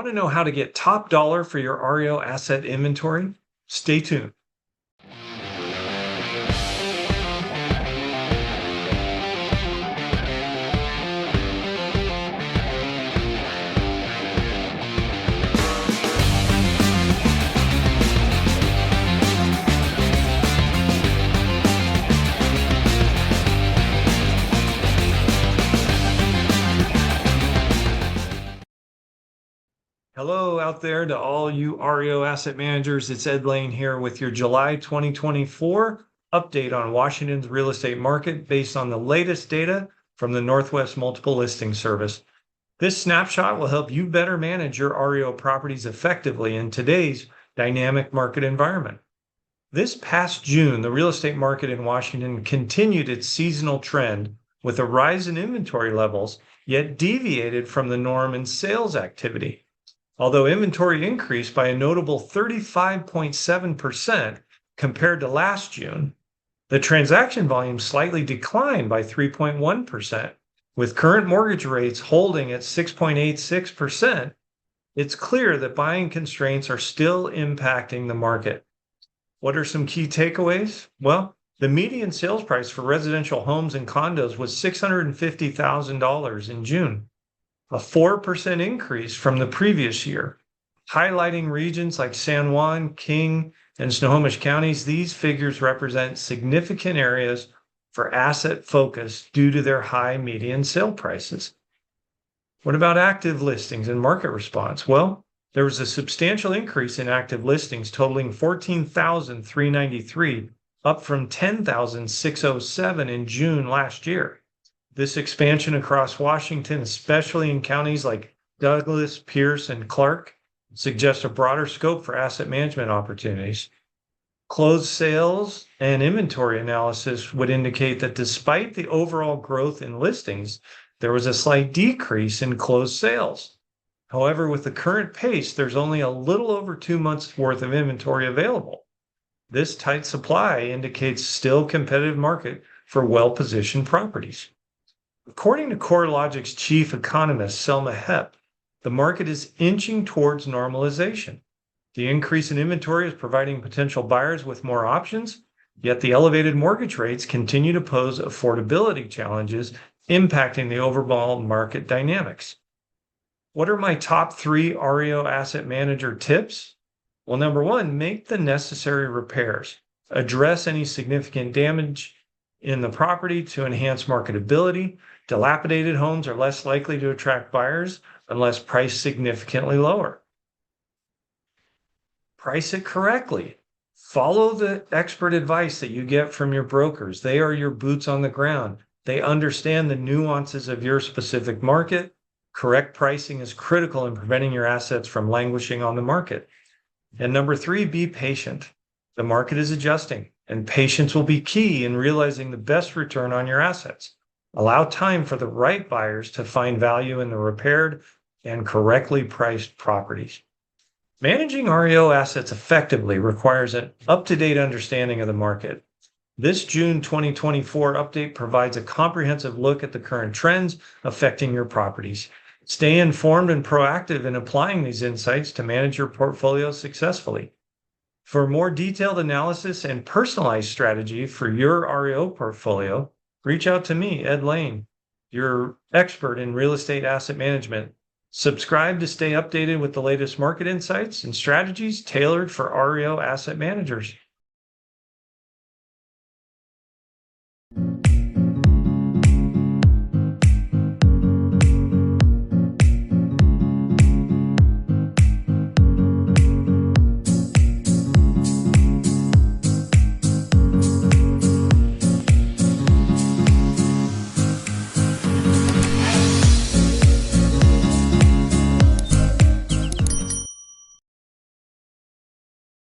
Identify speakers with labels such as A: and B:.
A: Want to know how to get top dollar for your REO asset inventory? Stay tuned. Hello out there to all you REO asset managers. It's Ed Laine here with your July 2024 update on Washington's real estate market based on the latest data from the Northwest Multiple Listing Service. This snapshot will help you better manage your REO properties effectively in today's dynamic market environment. This past June, the real estate market in Washington continued its seasonal trend with a rise in inventory levels, yet deviated from the norm in sales activity. Although inventory increased by a notable 35.7% compared to last June, the transaction volume slightly declined by 3.1%. With current mortgage rates holding at 6.86%, it's clear that buying constraints are still impacting the market. What are some key takeaways? Well, the median sales price for residential homes and condos was $650,000 in June, a 4% increase from the previous year. Highlighting regions like San Juan, King, and Snohomish counties, these figures represent significant areas for asset focus due to their high median sale prices. What about active listings and market response? Well, there was a substantial increase in active listings totaling 14,393, up from 10,607 in June last year. This expansion across Washington, especially in counties like Douglas, Pierce, and Clark, suggests a broader scope for asset management opportunities. Closed sales and inventory analysis would indicate that despite the overall growth in listings, there was a slight decrease in closed sales. However, with the current pace, there's only a little over 2 months worth of inventory available. This tight supply indicates still competitive market for well-positioned properties. According to CoreLogic's chief economist, Selma Hepp, the market is inching towards normalization. The increase in inventory is providing potential buyers with more options, yet the elevated mortgage rates continue to pose affordability challenges, impacting the overall market dynamics. What are my top 3 REO asset manager tips? Well, number 1, make the necessary repairs. Address any significant damage in the property to enhance marketability. Dilapidated homes are less likely to attract buyers unless priced significantly lower. Price it correctly. Follow the expert advice that you get from your brokers. They are your boots on the ground. They understand the nuances of your specific market. Correct pricing is critical in preventing your assets from languishing on the market. And number 3, be patient. The market is adjusting, and patience will be key in realizing the best return on your assets. Allow time for the right buyers to find value in the repaired and correctly priced properties. Managing REO assets effectively requires an up-to-date understanding of the market. This June 2024 update provides a comprehensive look at the current trends affecting your properties. Stay informed and proactive in applying these insights to manage your portfolio successfully. For more detailed analysis and personalized strategy for your REO portfolio, reach out to me, Ed Laine, your expert in real estate asset management. Subscribe to stay updated with the latest market insights and strategies tailored for REO asset managers.